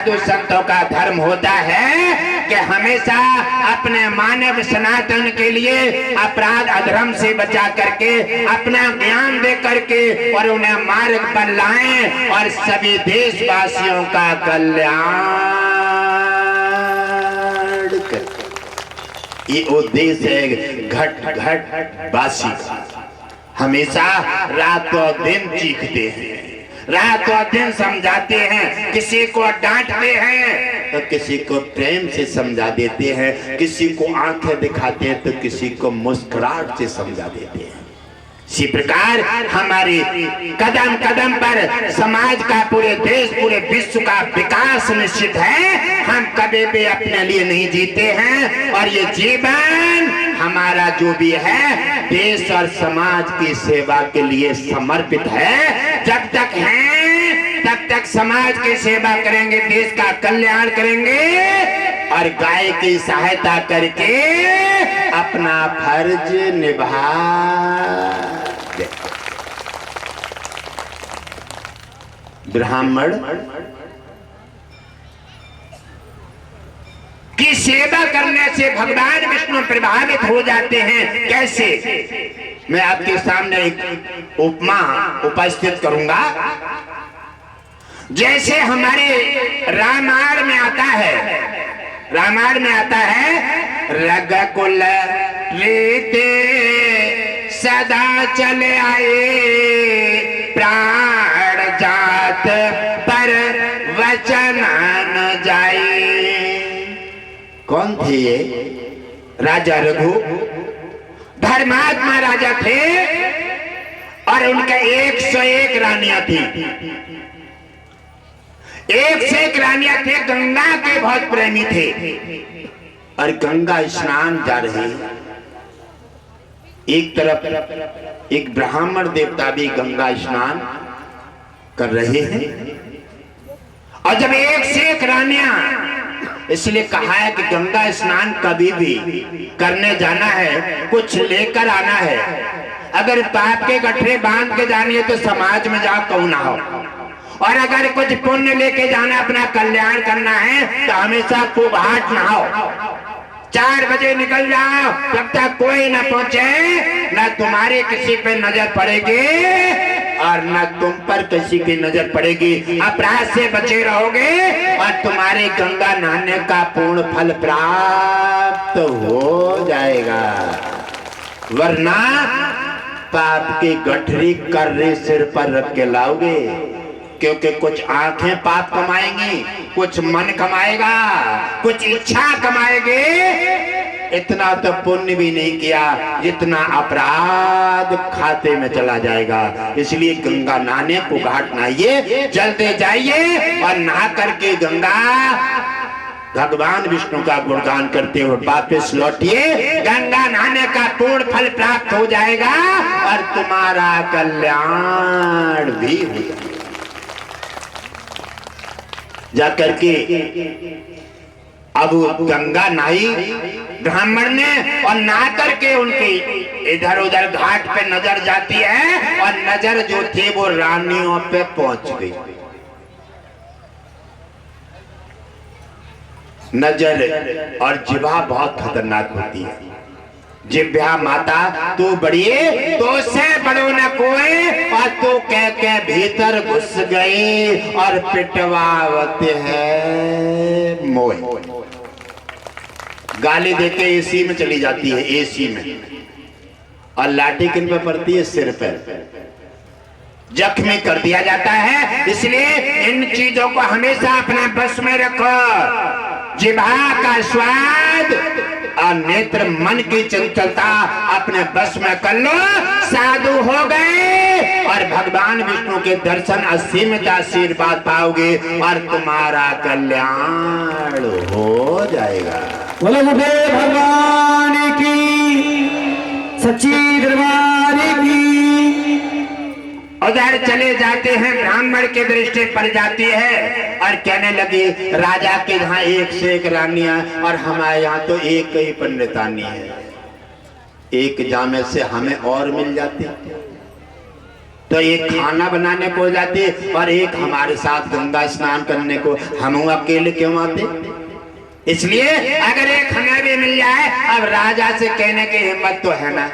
साधु संतों का धर्म होता है कि हमेशा अपने मानव सनातन के लिए अपराध अधर्म से बचा करके अपना ज्ञान दे करके और उन्हें मार्ग पर लाएं और सभी देशवासियों का कल्याण करें। ये उद्देश्य है घट घट वासी का। हमेशा रात और दिन चीखते हैं, रात और दिन समझाते हैं, किसी को डांटते हैं तो किसी को प्रेम से समझा देते हैं, किसी को आंखें दिखाते हैं तो किसी को मुस्कुराहट से समझा देते हैं। इसी प्रकार हमारे कदम कदम पर समाज का, पूरे देश पूरे विश्व का विकास निश्चित है। हम कभी भी अपने लिए नहीं जीते हैं और ये जीवन हमारा जो भी है देश और समाज की सेवा के लिए समर्पित है। जब तक हैं तब तक समाज की सेवा करेंगे, देश का कल्याण करेंगे और गाय की सहायता करके अपना फर्ज निभा ब्राह्मण की सेवा करने से भगवान विष्णु प्रभावित हो जाते हैं। कैसे? मैं आपके सामने एक उपमा उपस्थित करूंगा। जैसे हमारे रामायण में आता है, रामायण में आता है रघुकुल रीते सदा चले आए, प्राण जात पर वचन न जाए। कौन थे ये? राजा रघु धर्मात्मा राजा थे और उनका 101 रानियां थी। 101 रानियां थे, गंगा के बहुत प्रेमी थे और गंगा स्नान जा रहे। एक तरफ एक ब्राह्मण देवता भी गंगा स्नान कर रहे हैं और जब 101 रानियां, इसलिए कहा है कि गंगा स्नान कभी भी करने जाना है कुछ लेकर आना है। अगर पाप के गठरे बांध के जानी है तो समाज में जाओ, कहूं ना हो, और अगर कुछ पुण्य लेके जाना, अपना कल्याण करना है तो हमेशा खूब हाट ना हो। 4 बजे निकल जाओ, जब तक कोई न पहुंचे, न तुम्हारे किसी पे नजर पड़ेगी और न तुम पर किसी की नजर पड़ेगी। अपराध से बचे रहोगे और तुम्हारे गंगा नहाने का पूर्ण फल प्राप्त हो जाएगा। वरना पाप की गठरी कर्रे सिर पर रख के लाओगे, क्योंकि कुछ आंखें पाप कमाएंगी, कुछ मन कमाएगा, कुछ इच्छा कमाएगी। इतना तो पुण्य भी नहीं किया जितना अपराध खाते में चला जाएगा। इसलिए गंगा नहाने को घाट नहाइए, जल्दी जाइए और नहा करके गंगा भगवान विष्णु का गुणगान करते हुए वापस लौटिए। गंगा नहाने का पूर्ण फल प्राप्त हो जाएगा और तुम्हारा कल्याण भी हो जाएगा। जाकर के अब गंगा नहाई ब्राह्मण ने और नहा करके उनकी इधर उधर घाट पे नजर जाती है और नजर जो थी वो रानियों पे पहुंच गई। नजर और जिभा बहुत खतरनाक होती है। जिभ्या माता तू बड़ी तो से बड़ो न कोई, और तू कह के भीतर घुस गई और पिटवावत है मोह। गाली देके एसी में चली जाती है, एसी में, और लाठी किन पे पड़ती है? सिर पर। जख्मी कर दिया जाता है। इसलिए इन चीजों को हमेशा अपने बस में रखो। जिभा का स्वाद और नेत्र मन की चंचलता अपने बस में कर लो, साधु हो गए और भगवान विष्णु के दर्शन असीमित आशीर्वाद पाओगे और तुम्हारा कल्याण हो जाएगा। बोलो भगवान की, सच्ची दरबार की। उधर चले जाते हैं, ब्राह्मण की दृष्टि पड़ जाती है और कहने लगी राजा के यहाँ 1 से 1 रानियां और हमारे यहाँ तो एक ही पंडितानी है। एक जामे से हमें और मिल जाती। तो एक खाना बनाने को जाते और एक हमारे साथ गंगा स्नान करने को, हम अकेले क्यों आते? इसलिए अगर एक हमें भी मिल जाए, अब राजा से कहने की हिम्मत तो है ना।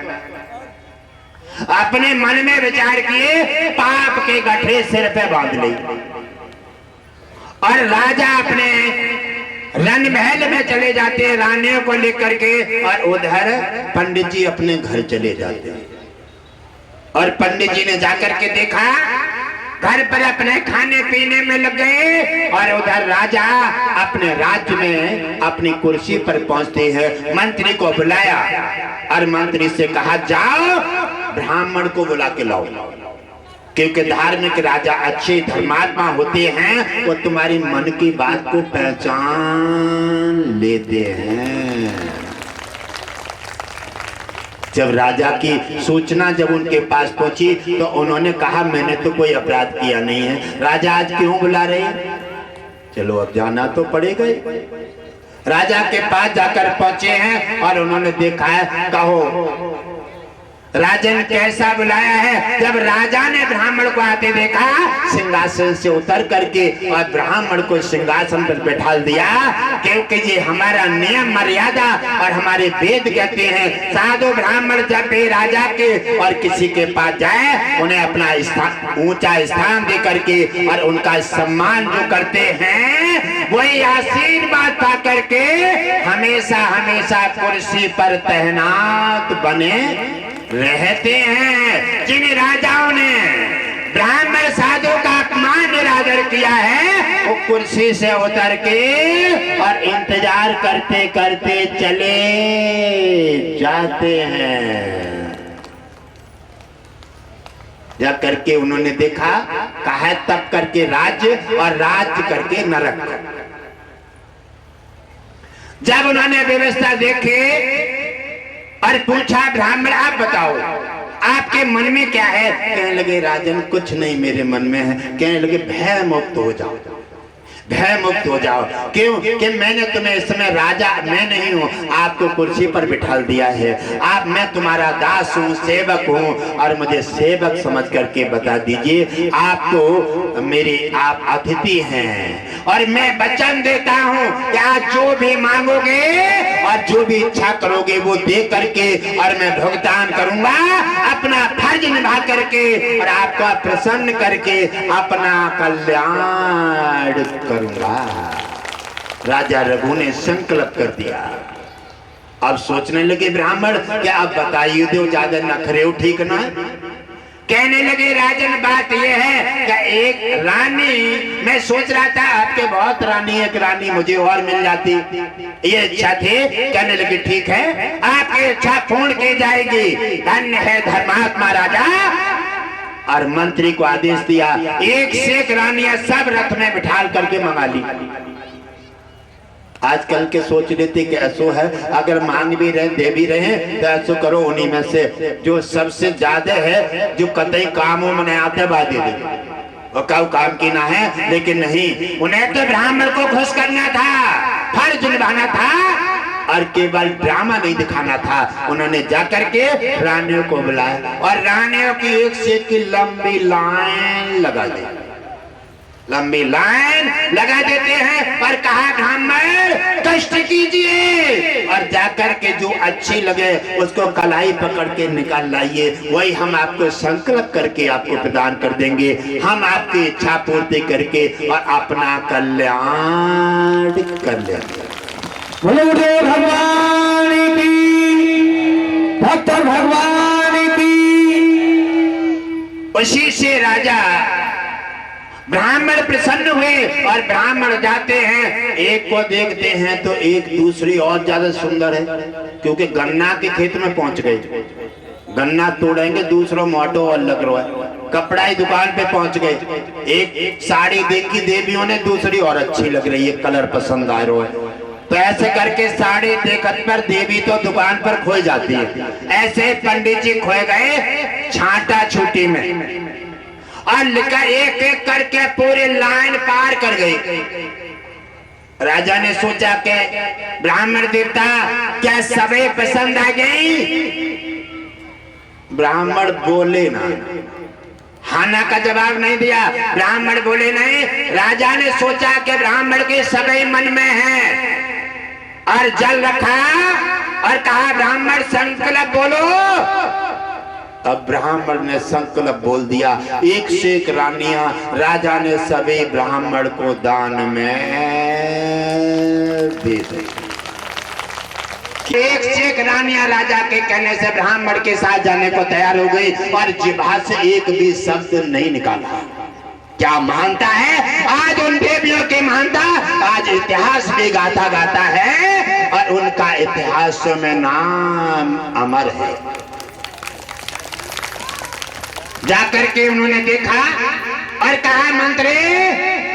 अपने मन में विचार किए, पाप के गठरी सिर पे बांध ली और राजा अपने रन महल में चले जाते रानियों को लेकर के, और उधर पंडित जी अपने घर चले जाते। और पंडित जी ने जाकर के देखा, घर पर अपने खाने पीने में लग गए, और उधर राजा अपने राज्य में अपनी कुर्सी पर पहुंचते हैं। मंत्री को बुलाया और मंत्री से कहा, जाओ ब्राह्मण को बुला के लाओ, क्योंकि धार्मिक राजा अच्छे धर्मात्मा होते हैं, वो तुम्हारी मन की बात को पहचान लेते हैं। जब राजा की सूचना जब उनके पास पहुंची तो उन्होंने कहा, मैंने तो कोई अपराध किया नहीं है, राजा आज क्यों बुला रहे? चलो अब जाना तो पड़ेगा। राजा के पास जाकर पहुंचे हैं और उन्होंने देखा है, कहो राजन कैसा बुलाया है? जब राजा ने ब्राह्मण को आते देखा, सिंहासन से उतर करके और ब्राह्मण को सिंहासन पर बैठा दिया, क्योंकि ये हमारा नियम मर्यादा और हमारे वेद कहते हैं, साधु ब्राह्मण जब भी राजा के और किसी के पास जाए, उन्हें अपना स्थान, ऊंचा स्थान दे करके और उनका सम्मान जो करते हैं, वही आशीर्वाद पा करके हमेशा हमेशा कुर्सी पर तैनात बने रहते हैं। जिन राजाओं ने ब्राह्मण साधु का अपमान निरादर किया है, वो कुर्सी से उतर के और इंतजार करते करते चले जाते हैं। जा करके उन्होंने देखा, कहा तब करके राज्य और राज्य करके नरक। जब उन्होंने व्यवस्था देखी और पूछा, ब्राह्मण आप बताओ आपके मन में क्या है? कहने लगे, राजन कुछ नहीं मेरे मन में है। कहने लगे, भय मुक्त हो जाओ, भय मुक्त हो जाओ। क्यों? कि मैंने तुम्हें इस समय राजा मैं नहीं हूँ, आपको कुर्सी पर बिठा दिया है। आप, मैं तुम्हारा दास हूँ, सेवक हूँ, और मुझे सेवक समझ करके बता दीजिए, आप तो मेरे आप अतिथि हैं, और मैं वचन देता हूँ कि आप जो भी मांगोगे और जो भी इच्छा करोगे वो दे करके और मैं भुगतान करूंगा, अपना फर्ज निभा करके और आपको प्रसन्न करके अपना कल्याण करूंगा। राजा रघु ने संकल्प कर दिया। अब सोचने लगे ब्राह्मण, क्या आप बताइए दो, ज्यादा नखरे हो, ठीक ना? कहने लगे, राजन बात यह है कि एक रानी, मैं सोच रहा था आपके बहुत रानी, एक रानी मुझे और मिल जाती, ये इच्छा थी। कहने लगे, ठीक है, आपकी इच्छा पूर्ण की जाएगी, धन्य है धर्मात्मा राजा। और मंत्री को आदेश दिया, एक से एक रानियां सब रथ में बिठाल करके मंगा ली। आजकल के सोच लेते कि ऐसो है, अगर मांग भी रहे दे भी रहे तो ऐसो करो, उन्हीं में से जो सबसे ज्यादा है, जो कतई कामों में नहीं आते बाद दे दे, और काम की ना है। लेकिन नहीं, उन्हें तो ब्राह्मण को खुश करना था, फर्ज निभाना था, और केवल ड्रामा नहीं दिखाना था। उन्होंने जाकर के रानियों को बुलाया और रानियों की एक से एक की लंबी लाइन लगा दी, लंबी लाइन लगा देते हैं और कहा, ब्राह्मण कष्ट कीजिए और जाकर के जो अच्छी लगे उसको कलाई पकड़ के निकाल लाइए, वही हम आपको संकल्प करके आपको प्रदान कर देंगे। हम आपकी इच्छा पूर्ति करके और अपना कल्याण कर लेंगे। भगवान की, भक्त भगवान की। उसी से राजा ब्राह्मण प्रसन्न हुए और ब्राह्मण जाते हैं, एक को देखते हैं तो एक दूसरी और ज्यादा सुंदर है, क्योंकि गन्ना के खेत में पहुंच गए, गन्ना तोड़ेंगे, दूसरा मोटो और लग रहा है, कपड़ा की दुकान पे पहुंच गए, एक साड़ी देखी देवियों ने, दूसरी और अच्छी लग रही है, कलर पसंद आ रहा है, तो ऐसे करके साड़ी देखत पर देवी तो दुकान पर खोई जाती है। ऐसे पंडित जी खोए गए छांटा छूटी में और लिखा एक एक करके पूरी लाइन पार कर गई। राजा ने सोचा कि ब्राह्मण देवता क्या सभी पसंद आ गई? ब्राह्मण बोले ना, खाना का जवाब नहीं दिया। ब्राह्मण बोले नहीं। राजा ने सोचा कि ब्राह्मण के सभी मन में है और जल रखा और कहा ब्राह्मण संकल्प बोलो। अब ब्राह्मण ने संकल्प बोल दिया। एक से एक रानियां राजा ने सभी ब्राह्मण को दान में दे दी। एक से एक रानियां राजा के कहने से ब्राह्मण के साथ जाने को तैयार हो गई और जिभा से एक भी शब्द नहीं निकाला। क्या मानता है आज उन देवियों की मानता आज इतिहास भी गाता गाता है और उनका इतिहास में नाम अमर है। जाकर के उन्होंने देखा और कहा मंत्री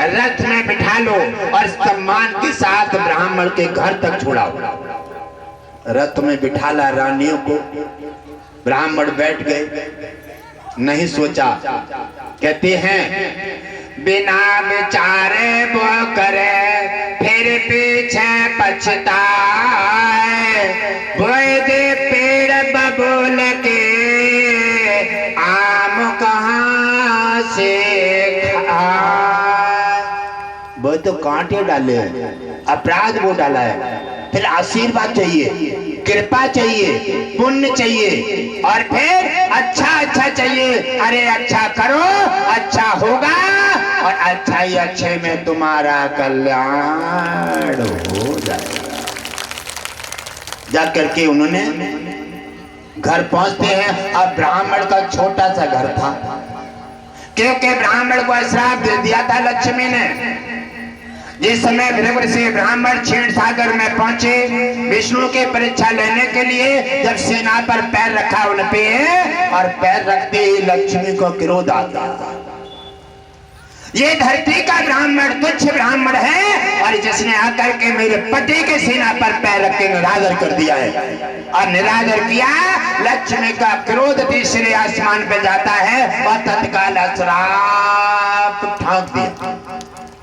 रथ में बिठा लो और सम्मान के साथ ब्राह्मण के घर तक छुड़ाओ। रथ में बिठाला रानियों को। ब्राह्मण बैठ गए। नहीं सोचा। कहते हैं बिना विचारे वो करे फिर पीछे पछताए। बोए दे पेड़ बबूल के आम कहां से खाए। वो तो कांटे डाले अपराध वो डाला है। फिर आशीर्वाद चाहिए, कृपा चाहिए, पुण्य चाहिए और फिर अच्छा चाहिए। अरे अच्छा करो अच्छा होगा और अच्छा ही अच्छे में तुम्हारा कल्याण हो जाएगा। जाकर के उन्होंने घर पहुंचते हैं। अब ब्राह्मण का छोटा सा घर था क्योंकि ब्राह्मण को श्राप दे दिया था लक्ष्मी ने। जिस समय भृगुऋषि ब्राह्मण क्षीर सागर में पहुंचे विष्णु की परीक्षा लेने के लिए, जब सेना पर पैर रखा उन पे और पैर रखते ही लक्ष्मी को क्रोध आता। ये धरती का ब्राह्मण तुच्छ ब्राह्मण है और जिसने आकर के मेरे पति के सेना पर पैर रख के निरादर कर दिया है और निरादर किया। लक्ष्मी का क्रोध तीसरे आसमान पे जाता है और तत्काल श्राप ठोक दिया।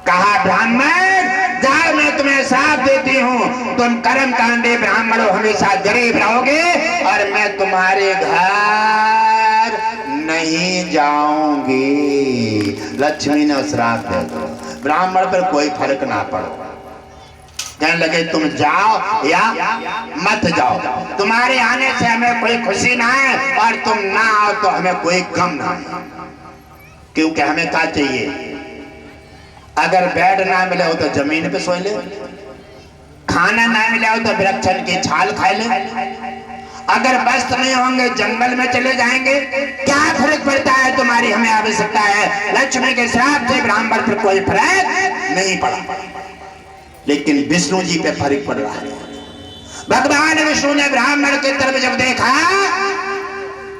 कहा ब्राह्मण जाओ मैं तुम्हें श्राप देती हूँ। तुम कर्म कांडे ब्राह्मण हमेशा गरीब रहोगे और मैं तुम्हारे घर नहीं जाऊंगी। लक्ष्मी ने श्राप दे दो। ब्राह्मण पर कोई फर्क ना पड़ो। कहने लगे तुम जाओ या मत जाओ। तुम्हारे आने से हमें कोई खुशी ना है और तुम ना आओ तो हमें कोई गम ना है। क्योंकि हमें क्या चाहिए? अगर बेड ना मिले हो तो जमीन पे सोए ले, खाना ना मिले हो तो वृक्षन की छाल खा ले, अगर वस्त्र नहीं होंगे जंगल में चले जाएंगे। क्या फर्क पड़ता है? तुम्हारी हमें आवश्यकता है। लक्ष्मी के श्राप से ब्राह्मण पर कोई फर्क नहीं पड़ा, लेकिन विष्णु जी पे फर्क पड़ रहा है। भगवान विष्णु ने ब्राह्मण की तरफ जब देखा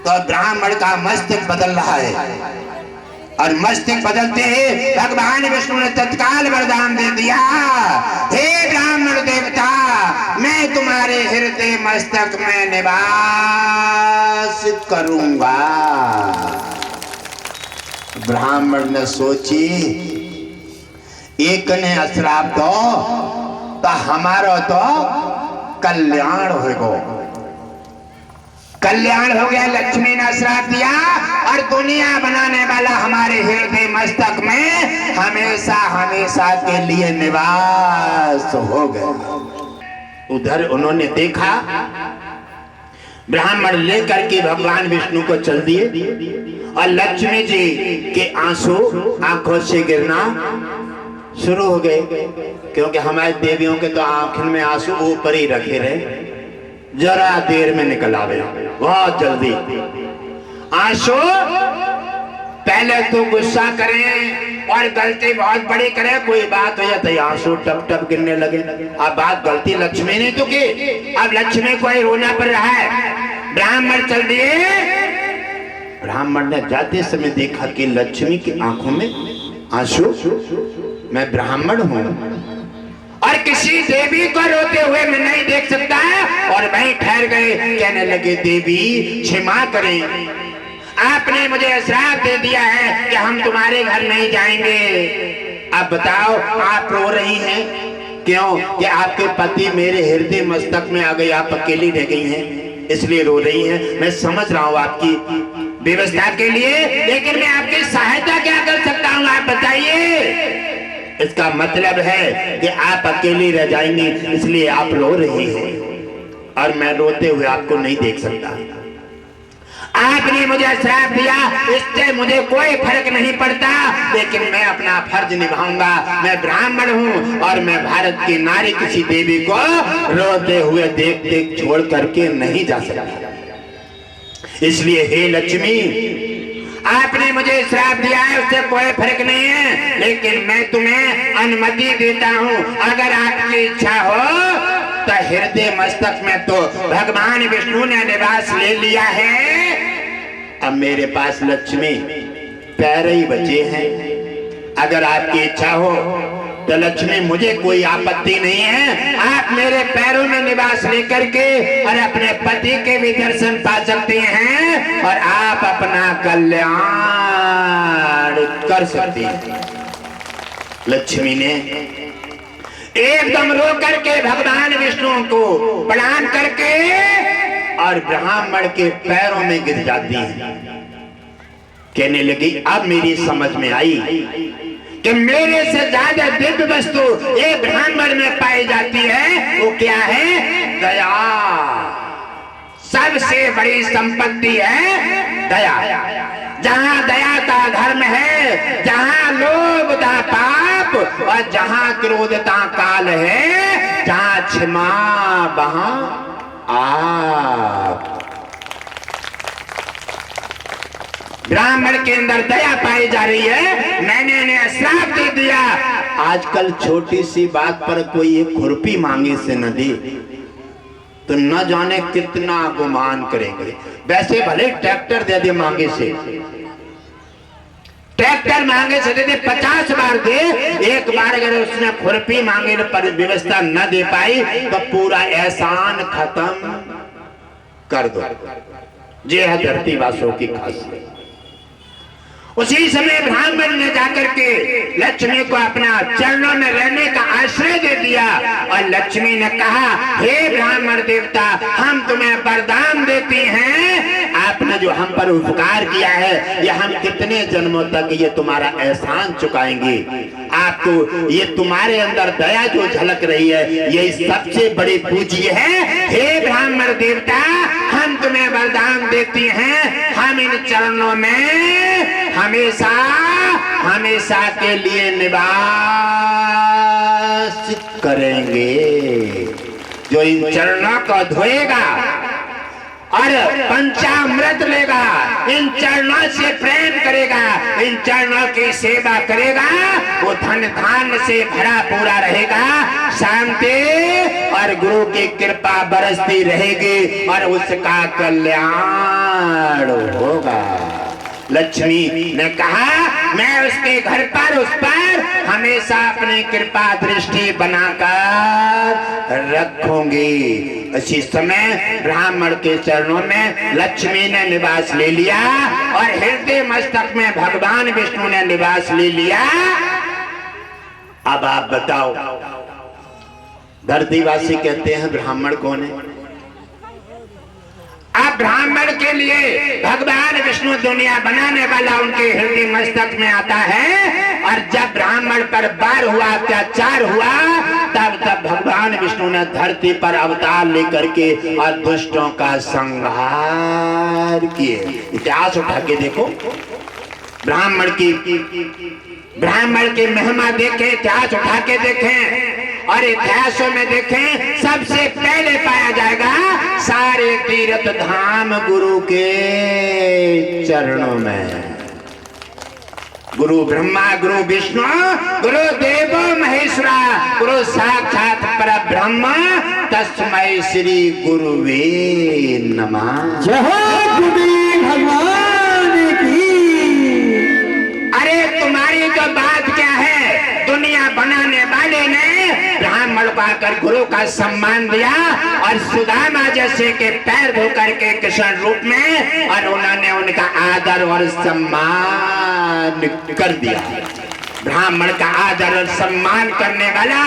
तो ब्राह्मण का मस्तक बदल रहा है और मस्तक बदलते ही भगवान विष्णु ने तत्काल वरदान दे दिया। हे ब्राह्मण देवता मैं तुम्हारे हृदय मस्तक में निवास करूंगा। ब्राह्मण ने सोची एक ने श्राप दो तो हमारा तो कल्याण होगा। कल्याण हो गया। लक्ष्मी ने श्राप दिया और दुनिया बनाने वाला हमारे हृदय मस्तक में हमेशा हमेशा के लिए निवास हो गया। उधर उन्होंने देखा ब्राह्मण लेकर के भगवान विष्णु को चल दिए और लक्ष्मी जी के आंसू आंखों से गिरना शुरू हो गए। क्योंकि हमारे देवियों के तो आंखों में आंसू ऊपर ही रखे रहे, जरा देर में निकल आवे, बहुत जल्दी आंसू। पहले तो गुस्सा करें और गलती बहुत बड़ी करें, कोई बात हो जाती आंसू टप टप गिरने लगे। अब बात गलती लक्ष्मी ने तो की, अब लक्ष्मी को ही रोना पड़ रहा है। ब्राह्मण चल दिए। ब्राह्मण ने जाते समय देखा कि लक्ष्मी की आंखों में आंसू। मैं ब्राह्मण हूं और किसी देवी को रोते हुए मैं नहीं देख सकता और वहीं ठहर गए। कहने लगे देवी क्षमा करें, आपने मुझे श्राप दे दिया है कि हम तुम्हारे घर नहीं जाएंगे। अब बताओ आप रो रही हैं क्यों? कि आपके पति मेरे हृदय मस्तक में आ गए, आप अकेली रह गई हैं इसलिए रो रही हैं। मैं समझ रहा हूं आपकी व्यवस्था के लिए, लेकिन मैं आपकी सहायता क्या कर सकता हूँ, आप बताइए। इसका मतलब है कि आप अकेली रह जाएंगी, इसलिए आप रो रही हैं और मैं रोते हुए आपको नहीं देख सकता। आपने मुझे श्राप दिया, इससे मुझे कोई फर्क नहीं पड़ता, लेकिन मैं अपना फर्ज निभाऊंगा। मैं ब्राह्मण हूँ और मैं भारत की नारी किसी देवी को रोते हुए देख देख छोड़ करके नहीं जा सकता। इसलिए हे लक्ष्मी, आपने मुझे श्राप दिया है, उससे कोई फर्क नहीं है, लेकिन मैं तुम्हें अनुमति देता हूँ। अगर आपकी इच्छा हो तो हृदय मस्तक में तो भगवान विष्णु ने निवास ले लिया है, अब मेरे पास लक्ष्मी पैर ही बचे हैं। अगर आपकी इच्छा हो तो लक्ष्मी, मुझे कोई आपत्ति नहीं है, आप मेरे पैरों में निवास लेकर के और अपने पति के भी दर्शन पा सकते हैं और आप अपना कल्याण कर सकती हैं। लक्ष्मी ने एकदम रो करके भगवान विष्णु को प्रणाम करके और ब्राह्मण के पैरों में गिर जाती है। कहने लगी, अब मेरी समझ में आई कि मेरे से ज्यादा दिव्य वस्तु ये ब्राह्मण में पाई जाती है। वो क्या है? दया। सबसे बड़ी संपत्ति है दया। जहाँ दया का धर्म है, जहाँ लोभ दा पाप और जहाँ क्रोधता काल है, जहाँ क्षमा वहाँ आप। ब्राह्मण के अंदर दया पाई जा रही है। मैंने इन्हें श्राप दे दिया। आजकल छोटी सी बात पर कोई एक खुरपी मांगे से न दे तो न जाने कितना गुमान करेंगे। वैसे भले ट्रैक्टर दे दे मांगे से, ट्रैक्टर मांगे से दे दे, 50 बार दे, एक बार अगर उसने खुरपी मांगे पर व्यवस्था न दे पाई तो पूरा एहसान खत्म कर दो। ये है धरती वासियों की खासियत। उसी समय ब्राह्मण ने जाकर के लक्ष्मी को अपना चरणों में रहने का आश्रय दे दिया और लक्ष्मी ने कहा, हे ब्राह्मण देवता, हम तुम्हें वरदान देती हैं, आपने जो हम पर उपकार किया है ये हम कितने जन्मों तक ये तुम्हारा एहसान चुकाएंगे। आप तो ये तुम्हारे अंदर दया जो झलक रही है ये सबसे बड़ी पूज्य है। हे ब्राह्मण देवता, हम तुम्हें वरदान देती हैं, हम इन चरणों में हमेशा हमेशा के लिए निवास करेंगे। जो इन चरणों को धोएगा और पंचामृत लेगा, इन चरणों से प्रेम करेगा, इन चरणों की सेवा करेगा, वो धन धान से भरा पूरा रहेगा, शांति और गुरु की कृपा बरसती रहेगी और उसका कल्याण होगा। लक्ष्मी ने कहा, मैं उसके घर पर उस पर हमेशा अपनी कृपा दृष्टि बनाकर रखूंगी। इसी समय ब्राह्मण के चरणों में लक्ष्मी ने निवास ले लिया और हृदय मस्तक में भगवान विष्णु ने निवास ले लिया। अब आप बताओ, धरतीवासी कहते हैं ब्राह्मण कौन है? अब ब्राह्मण के लिए भगवान विष्णु दुनिया बनाने वाला उनके हृदय मस्तक में आता है और जब ब्राह्मण पर बार हुआ, अत्याचार हुआ, तब भगवान विष्णु ने धरती पर अवतार लेकर के और दुष्टों का संहार किए। इतिहास उठा के देखो, ब्राह्मण की महिमा देखें, इतिहास उठा के देखें और इतिहासों में देखें, सबसे पहले पाया जाएगा सारे तीर्थ धाम गुरु के चरणों में। गुरु ब्रह्मा, गुरु विष्णु, गुरु देवो महेश्वरा, गुरु साक्षात परब्रह्म, तस्मै श्री गुरुवे नमः। जय हो गुरु भगवान की। अरे तुम्हारी तो बात क्या है, दुनिया बनाने वाले ने ब्राह्मण को आकर गुरु का सम्मान दिया और सुदामा जैसे के पैर धो करके कृष्ण रूप में और उन्होंने उनका आदर और सम्मान कर दिया। ब्राह्मण का आदर और सम्मान करने वाला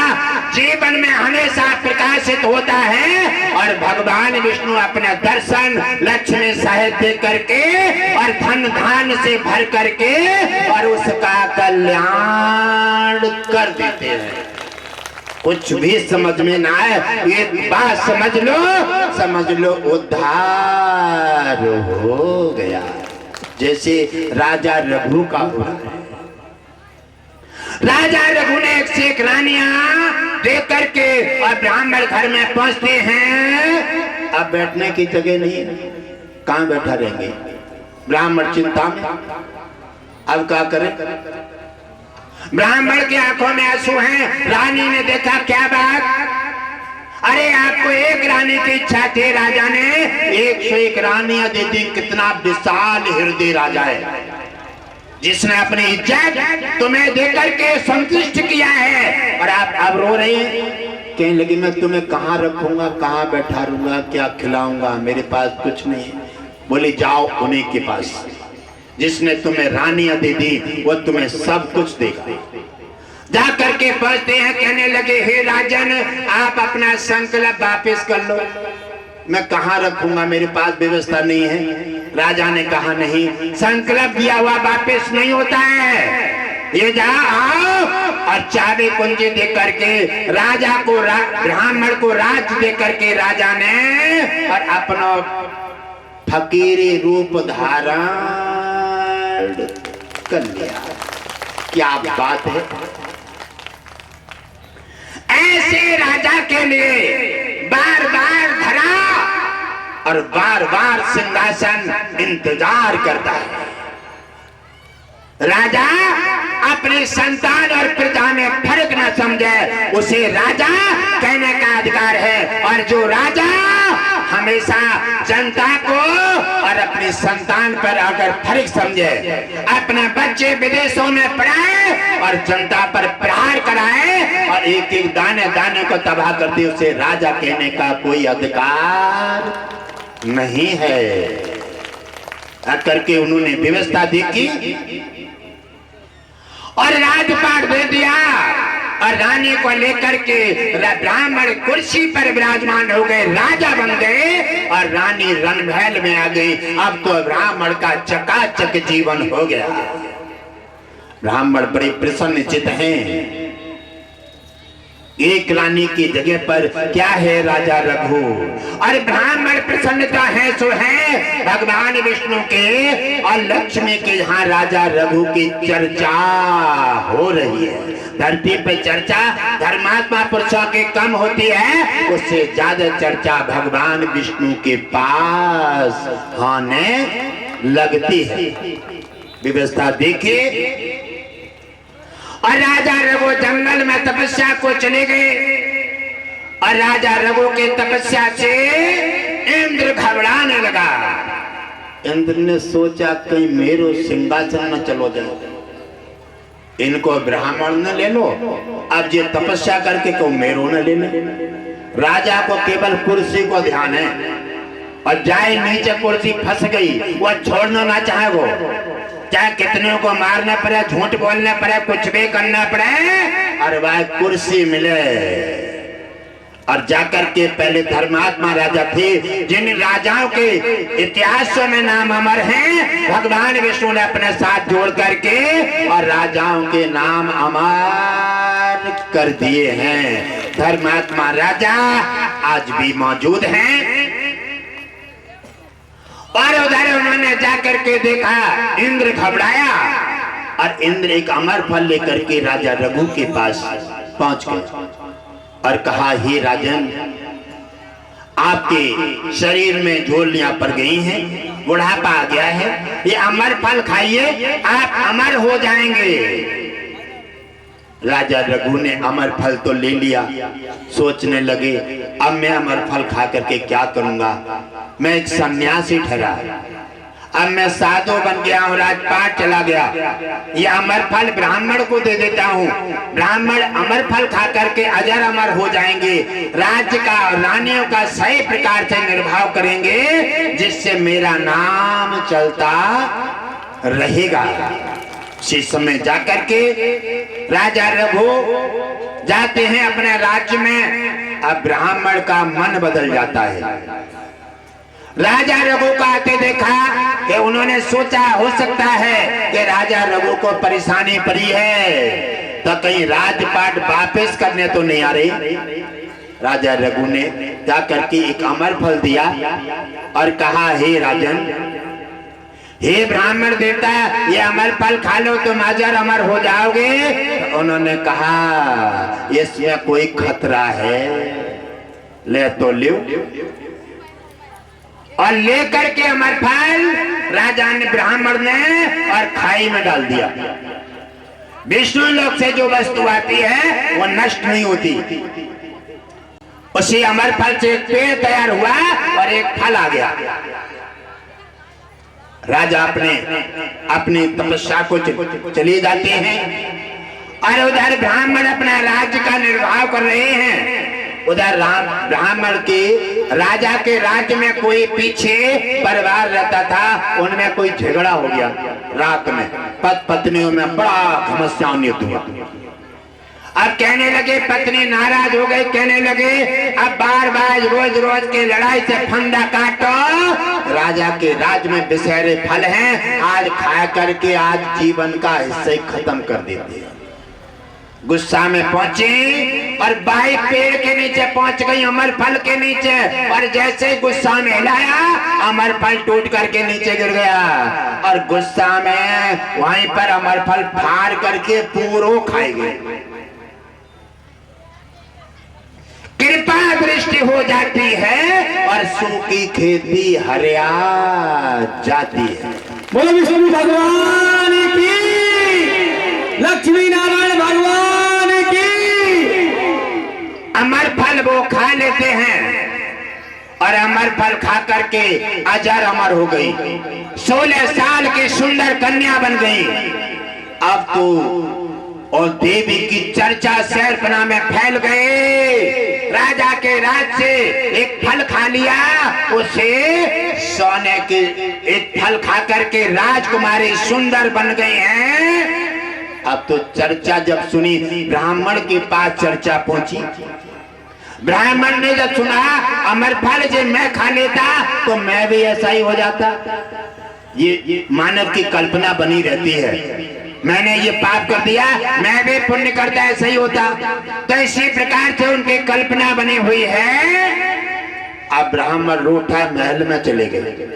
जीवन में हमेशा प्रकाशित होता है और भगवान विष्णु अपना दर्शन लक्ष्मी सहित दे करके और धन धान से भर करके और उसका कल्याण कर देते हैं। कुछ भी समझ में ना आए ये बात समझ लो उद्धार हो गया। जैसे राजा रघु का हुआ। राजा रघु ने एक से एक रानियां देख करके और ब्राह्मण घर में पहुंचते हैं। अब बैठने की जगह नहीं है, कहां बैठा रहेंगे? ब्राह्मण चिंता में। अब क्या करें? ब्राह्मण की आंखों में आंसू हैं। रानी ने देखा, क्या बात? अरे आपको एक रानी की इच्छा थी, राजा ने 101 रानियां दे दी। कितना विशाल हृदय राजा है जिसने अपनी इज्जत तुम्हें देकर के संतुष्ट किया है। और आप अब रो रहे हैं, कहने लगी मैं तुम्हें कहाँ रखूंगा, कहाँ बैठा रहूंगा, क्या खिलाऊंगा, मेरे पास कुछ नहीं है। बोले जाओ उन्हीं के पास, जिसने तुम्हें रानियां दे दी वो तुम्हें सब कुछ देगा। जा करके पहुंचते हैं, कहने लगे हे राजन आप अपना संकल्प वापिस कर लो। मैं कहाँ रखूंगा, मेरे पास व्यवस्था नहीं है। राजा ने कहा नहीं, संकल्प दिया हुआ वापिस नहीं होता है। ये जाओ और चाबी कुंजी दे करके राजा को ब्राह्मण को राज दे करके राजा ने और अपना फकीरी रूप धारण कर लिया। क्या बात है! ऐसे राजा के लिए बार बार धरा और बार बार सिंहासन इंतजार करता है। राजा अपनी संतान और प्रजा में फर्क न समझे, उसे राजा कहने का अधिकार है। और जो राजा हमेशा जनता को और अपनी संतान पर अगर फर्क समझे, अपने बच्चे विदेशों में पढ़ाए और जनता पर प्रहार कराए और एक एक दाने दाने को तबाह कर दे, उसे राजा कहने का कोई अधिकार नहीं है। करके उन्होंने व्यवस्था देखी और राजपाट दे दिया और रानी को लेकर के ब्राह्मण कुर्सी पर विराजमान हो गए, राजा बन गए और रानी रणमहल में आ गई। अब तो ब्राह्मण का चकाचक जीवन हो गया। ब्राह्मण बड़े प्रसन्नचित हैं। एक रानी की जगह पर क्या है राजा रघु, और ब्राह्मण प्रसन्नता है सो है भगवान विष्णु के और लक्ष्मी के यहाँ राजा रघु की चर्चा हो रही है। धरती पे चर्चा धर्मात्मा पुरुषों की कम होती है, उससे ज्यादा चर्चा भगवान विष्णु के पास होने लगती है। व्यवस्था देखिए। और राजा रघु जंगल में तपस्या को चले गए और राजा रघु के तपस्या से इंद्र घबराने लगा। इंद्र ने सोचा कहीं मेरो सिंहासन न चलो जाए, इनको ब्राह्मण न ले लो, अब ये तपस्या करके को मेरो न ले ले। राजा को केवल कुर्सी को ध्यान है और जाए नीचे कुर्सी फंस गई, वो छोड़ना ना चाहे, वो चाहे कितने को मारना पड़े, झूठ बोलना पड़े, कुछ भी करना पड़े और वह कुर्सी मिले। और जाकर के पहले धर्मात्मा राजा थे, जिन राजाओं के इतिहासों में नाम अमर हैं, भगवान विष्णु ने अपने साथ जोड़ करके और राजाओं के नाम अमर कर दिए हैं। धर्मात्मा राजा आज भी मौजूद हैं। और उधर उन्होंने जाकर के देखा, इंद्र घबराया और इंद्र एक अमर फल लेकर के राजा रघु के पास पहुंच गए और कहा हे राजन, आपके शरीर में झोलियां पड़ गई हैं, बुढ़ापा आ गया है, ये अमर फल खाइए, आप अमर हो जाएंगे। राजा रघु ने अमर फल तो ले लिया, सोचने लगे अब मैं अमर फल खा करके क्या करूंगा, मैं एक सन्यासी ठहरा, अब मैं साधु बन गया हूँ, राजपाट चला गया, ये अमर फल ब्राह्मण को दे देता हूँ, ब्राह्मण अमर फल खा करके अजर अमर हो जाएंगे, राज्य का और रानियों का सही प्रकार से निर्वाह करेंगे, जिससे मेरा नाम चलता रहेगा। उसी समय जाकर के राजा रघु जाते हैं अपने राज्य में। अब ब्राह्मण का मन बदल जाता है। राजा रघु को आते देखा कि उन्होंने सोचा हो सकता है कि राजा रघु को परेशानी पड़ी है, तो कहीं राजपाट वापस करने तो नहीं आ रही। राजा रघु ने जाकर के एक अमर फल दिया और कहा, हे राजन, हे ब्राह्मण देवता, ये अमर फल खा लो, तुम अजर अमर हो जाओगे। तो उन्होंने कहा, इसमें कोई खतरा है, ले तो लो। और लेकर के अमर फल राजा ने, ब्राह्मण ने, और खाई में डाल दिया। विष्णु लोक से जो वस्तु आती है वो नष्ट नहीं होती। उसी अमर फल से एक पेड़ तैयार हुआ और एक फल आ गया। राजा अपनी तपस्या को चले जाते हैं और उधर ब्राह्मण अपना राज्य का निर्वाह कर रहे हैं। उधर ब्राह्मण के राजा के राज्य में कोई पीछे परिवार रहता था, उनमें कोई झगड़ा हो गया। रात में पत्नियों में बड़ा समस्या हुआ। अब कहने लगे, पत्नी नाराज हो गई, कहने लगे, अब बार बार रोज रोज के लड़ाई से फंदा काटो। राजा के राज में विषैले फल हैं, आज खा करके आज जीवन का हिस्सा खत्म कर देते हैं। गुस्सा में पहुंची और बाई पेड़ के नीचे पहुंच गई, अमर फल के नीचे, और जैसे गुस्सा में हिलाया, अमर फल टूट करके नीचे गिर गया। और गुस्सा में वहीं पर अमर फल फाड़ करके पूरो खाए गए। कृपा दृष्टि हो जाती है और सूखी खेती हरिया जाती है। बोलो विष्णु भगवान की, लक्ष्मी नारायण भगवान की। अमर फल वो खा लेते हैं और अमर फल खा करके अजर अमर हो गई। 16 साल की सुंदर कन्या बन गई। अब तो और देवी की चर्चा शहरपना में फैल गए। राजा के राज से एक फल खा लिया, उसे सोने के एक फल खा करके राजकुमारी सुंदर बन गई हैं। अब तो चर्चा जब सुनी, ब्राह्मण के पास चर्चा पहुंची। ब्राह्मण ने जब सुना अमर फल जो मैं खा लेता तो मैं भी ऐसा ही हो जाता। ये मानव की कल्पना बनी रहती है, मैंने ये पाप कर दिया, मैं भी पुण्य करता, ऐसा ही होता। तो इसी प्रकार से उनकी कल्पना बनी हुई है। अब ब्राह्मण रोटा महल में चले गए।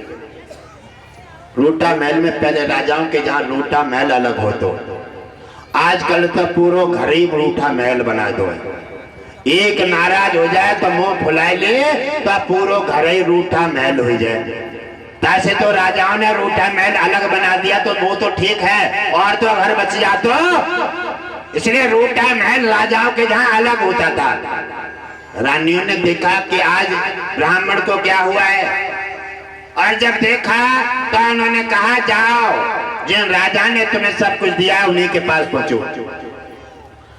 रोटा महल में पहले राजाओं के जहाँ रोटा महल अलग हो, तो आजकल तो पूरा घर ही रोटा महल बना दो। एक नाराज हो जाए तो मुंह फुलाए ले तो पूरा घर ही रूठा महल हो जाए। ऐसे तो राजाओं ने रूठा महल अलग बना दिया तो वो तो ठीक है, और तो घर बच जा तो, इसलिए रूठा महल राजाओं के जहाँ अलग होता था। रानियों ने देखा कि आज ब्राह्मण को क्या हुआ है, और जब देखा तो उन्होंने कहा, जाओ, जिन राजा ने तुम्हें सब कुछ दिया उन्हीं के पास पहुंचो।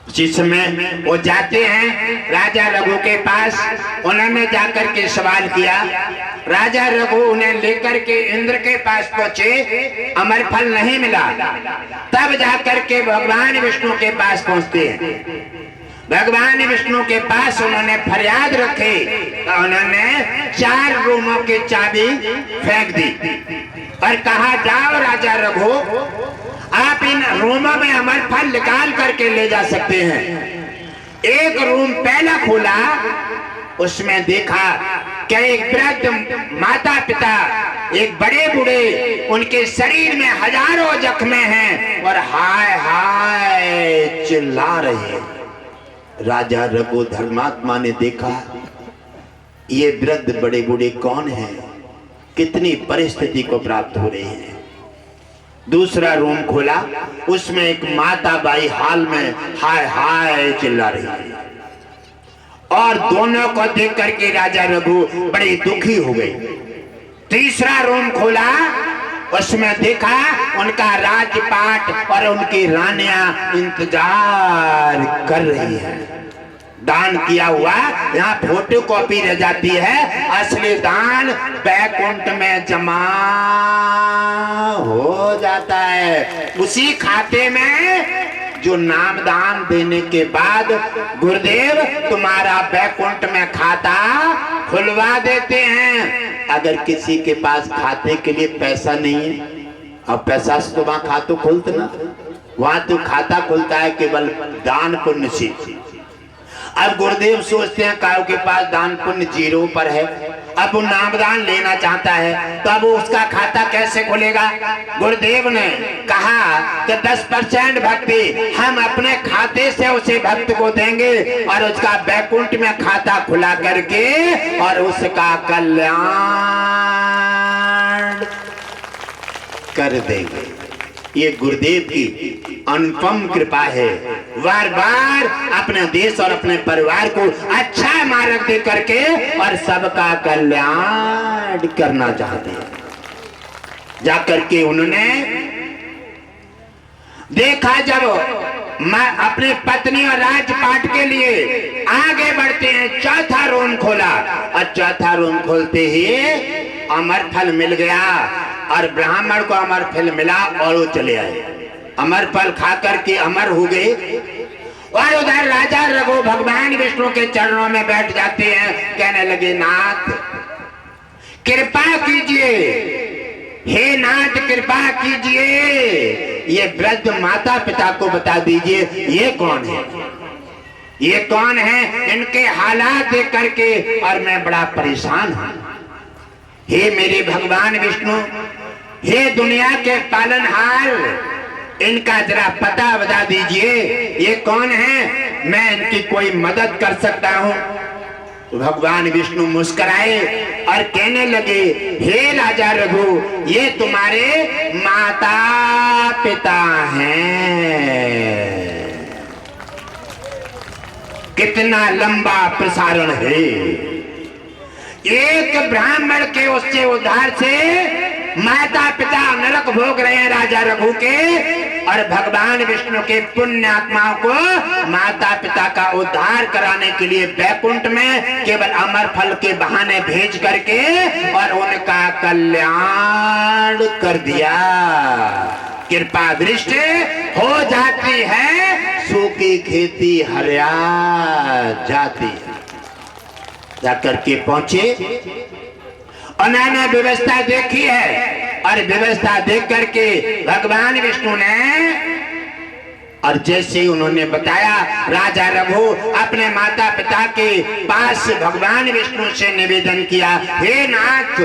उसी समय वो जाते हैं राजा रघु के पास। उन्होंने जाकर के सवाल किया। राजा रघु उन्हें लेकर के इंद्र के पास पहुंचे, अमर फल नहीं मिला। तब जाकर के भगवान विष्णु के पास पहुंचते हैं। भगवान विष्णु के पास उन्होंने फरियाद रखे तो उन्होंने 4 रूमों की चाबी फेंक दी और कहा, जाओ राजा रघु, आप इन रूमों में अमर फल निकाल करके ले जा सकते हैं। एक रूम पहला खोला, उसमें देखा कि एक वृद्ध माता पिता, एक बड़े बूढ़े, उनके शरीर में हजारों जख्में हैं और हाय हाय चिल्ला रहे हैं। राजा रघु धर्मात्मा ने देखा, ये वृद्ध बड़े बूढ़े कौन हैं, कितनी परिस्थिति को प्राप्त हो रही है। दूसरा रूम खोला, उसमें एक माता बाई हाल में हाय हाय चिल्ला रही है, और दोनों को देख करके राजा रघु बड़ी दुखी हो गई। तीसरा रूम खोला, उसमें देखा उनका राजपाट और उनकी रानियां इंतजार कर रही है। दान किया हुआ यहाँ फोटो कॉपी रह जाती है, असली दान बैकुंठ में जमा हो जाता है। उसी खाते में जो नाम दान देने के बाद गुरुदेव तुम्हारा बैकुंठ में खाता खुलवा देते हैं। अगर किसी के पास खाते के लिए पैसा नहीं है, अब पैसा से तो वहां खाता खुलता ना, वहां तो खाता खुलता है केवल दान पुण्य से। अब गुरुदेव सोचते हैं काऊ के पास दान पुण्य जीरो पर है, अब वो नामदान लेना चाहता है तो अब उसका खाता कैसे खुलेगा। गुरुदेव ने कहा कि 10% भक्ति हम अपने खाते से उसे भक्त को देंगे और उसका बैकुंठ में खाता खुला करके और उसका कल्याण कर देंगे। ये गुरुदेव की अनुपम कृपा है। बार बार अपने देश और अपने परिवार को अच्छा मार्ग दे करके और सबका कल्याण करना चाहते हैं। जाकर के उन्होंने देखा, जब मैं अपनी पत्नी और राजपाट के लिए आगे बढ़ते हैं, चौथा रूम खोला और चौथा रूम खोलते ही अमर फल मिल गया और ब्राह्मण को अमर फल मिला और वो चले आए। अमर फल खा करके अमर हो गए और उधर राजा रघु भगवान विष्णु के चरणों में बैठ जाते हैं। कहने लगे, नाथ कृपा कीजिए, हे नाथ कृपा कीजिए, ये वृद्ध माता पिता को बता दीजिए ये कौन है, ये कौन है। इनके हालात देख करके और मैं बड़ा परेशान हूं। हे मेरे भगवान विष्णु, हे दुनिया के पालनहार, इनका जरा पता बता दीजिए ये कौन है, मैं इनकी कोई मदद कर सकता हूं। तो भगवान विष्णु मुस्कुराए और कहने लगे, हे राजा रघु, ये तुम्हारे माता पिता हैं। कितना लंबा प्रसारण है। एक ब्राह्मण के उससे उद्धार से माता पिता नरक भोग रहे हैं राजा रघु के, और भगवान विष्णु के पुण्य आत्माओं को माता पिता का उद्धार कराने के लिए बैकुंठ में केवल अमर फल के बहाने भेज करके और उनका कल्याण कर दिया। कृपा दृष्टि हो जाती है, सूखी खेती हरिया जाती है। जाकर के पहुंचे, उन्होंने व्यवस्था देखी है और व्यवस्था देख करके भगवान विष्णु ने, और जैसे उन्होंने बताया, राजा रघु अपने माता पिता के पास भगवान विष्णु से निवेदन किया, हे नाथ,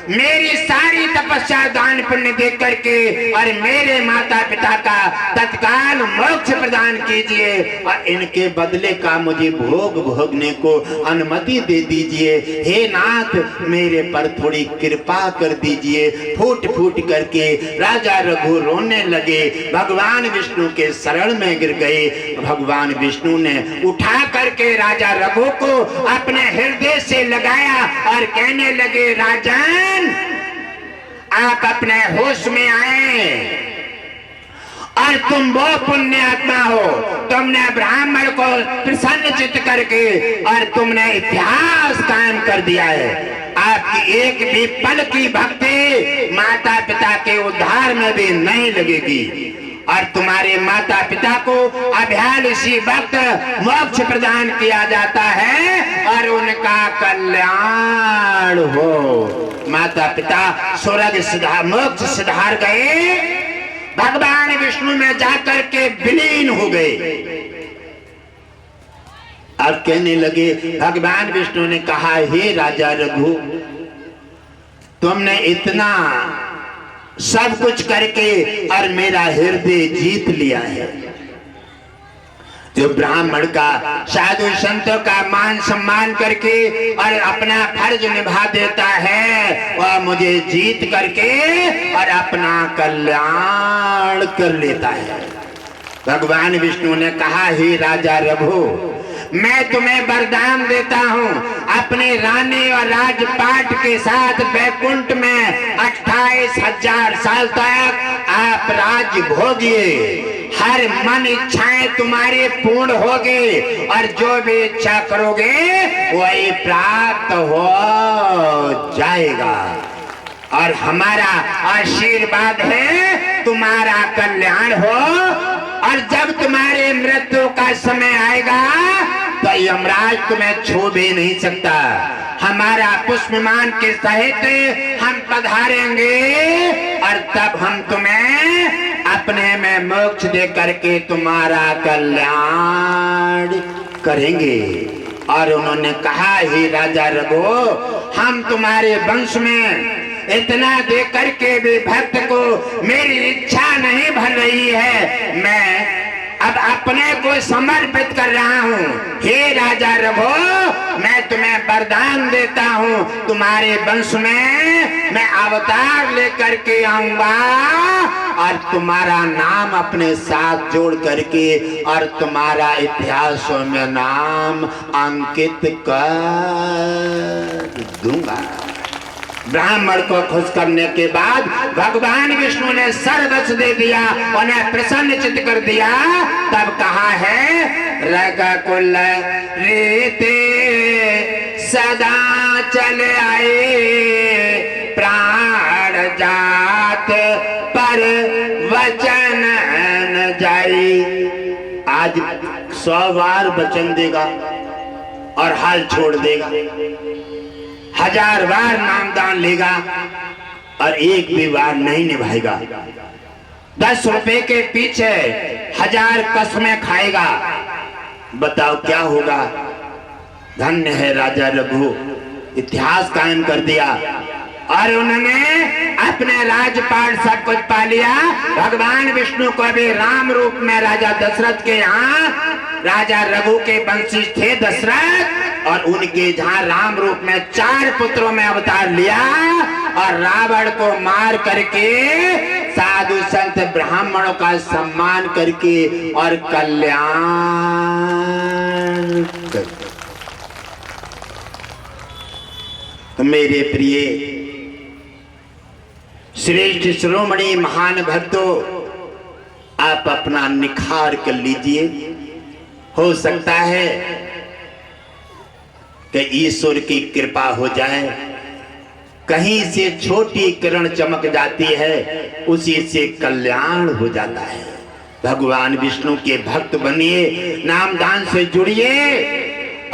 मेरी सारी तपस्या दान पुण्य देख करके और मेरे माता पिता का तत्काल मोक्ष प्रदान कीजिए और इनके बदले का मुझे भोग भोगने को अनुमति दे दीजिए। हे नाथ, मेरे पर थोड़ी कृपा कर दीजिए। फूट फूट करके राजा रघु रोने लगे, भगवान विष्णु के शरण में गिर गए। भगवान विष्णु ने उठा करके राजा रघु को अपने हृदय से लगाया और कहने लगे, राजन, आप अपने होश में आए और तुम वो पुण्य आत्मा हो, तुमने ब्राह्मण को प्रसन्न चित्त करके और तुमने इतिहास कायम कर दिया है। आपकी एक भी पल की भक्ति माता पिता के उद्धार में भी नहीं लगेगी और तुम्हारे माता पिता को अभ्याल इसी वक्त मोक्ष प्रदान किया जाता है और उनका कल्याण हो। माता पिता स्वर्ग सिधार मोक्ष सिधार गए, भगवान विष्णु में जाकर के विलीन हो गए। अब कहने लगे, भगवान विष्णु ने कहा, हे राजा रघु, तुमने इतना सब कुछ करके और मेरा हृदय जीत लिया है। जो ब्राह्मण का, साधु संतों का मान सम्मान करके और अपना फर्ज निभा देता है, वह मुझे जीत करके और अपना कल्याण कर लेता है। भगवान विष्णु ने कहा, हे राजा रघु, मैं तुम्हें वरदान देता हूँ, अपने रानी और राजपाट के साथ बैकुंठ में 28,000 साल तक आप राज्य भोगिए। हर मन इच्छाएं तुम्हारी पूर्ण होगी और जो भी इच्छा करोगे वही प्राप्त हो जाएगा। और हमारा आशीर्वाद है तुम्हारा कल्याण हो। और जब तुम्हारे मृत्यु का समय आएगा तो यमराज तुम्हें छू भी नहीं सकता। हमारा पुष्पमान के सहित हम पधारेंगे और तब हम तुम्हें अपने में मोक्ष दे करके तुम्हारा कल्याण करेंगे। और उन्होंने कहा, हे राजा रघु, हम तुम्हारे वंश में इतना दे करके भी भक्त को मेरी इच्छा नहीं भर रही है। मैं अब अपने को समर्पित कर रहा हूँ। हे राजा रघु, मैं तुम्हें वरदान देता हूँ, तुम्हारे वंश में मैं अवतार लेकर के आऊंगा और तुम्हारा नाम अपने साथ जोड़ करके और तुम्हारा इतिहासों में नाम अंकित कर दूंगा। ब्राह्मण को खुश करने के बाद भगवान विष्णु ने सर्वस्व दे दिया, उन्हें प्रसन्नचित्त कर दिया। तब कहा है, रघुकुल रीते सदा चले आए, प्राण जात पर वचन न जाई। आज 100 बार वचन देगा और हाल छोड़ देगा, 1000 बार नामदान लेगा और एक भी बार नहीं निभाएगा। 10 रुपए के पीछे 1000 कसमें खाएगा। बताओ क्या होगा? धन्य है राजा रघु, इतिहास कायम कर दिया। और उन्होंने अपने राजपाट सब कुछ पा लिया। भगवान विष्णु को भी राम रूप में राजा दशरथ के यहाँ, राजा रघु के वंशी थे दशरथ, और उनके जहाँ राम रूप में 4 पुत्रों में अवतार लिया और रावण को मार करके साधु संत ब्राह्मणों का सम्मान करके और कल्याण करके। तो मेरे प्रिय श्रेष्ठ शिरोमणि महान भक्तों, आप अपना निखार कर लीजिए। हो सकता है कि ईश्वर की कृपा हो जाए, कहीं से छोटी किरण चमक जाती है, उसी से कल्याण हो जाता है। भगवान विष्णु के भक्त बनिए, नामदान से जुड़िए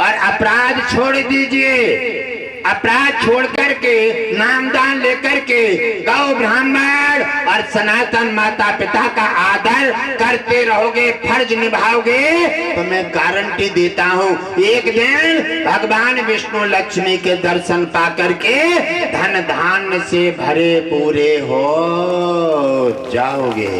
और अपराध छोड़ दीजिए। अपराध छोड़ करके नामदान लेकर के गौ ब्राह्मण और सनातन माता पिता का आदर करते रहोगे, फर्ज निभाओगे, तो मैं गारंटी देता हूँ एक दिन भगवान विष्णु लक्ष्मी के दर्शन पा करके धन धान्य से भरे पूरे हो जाओगे।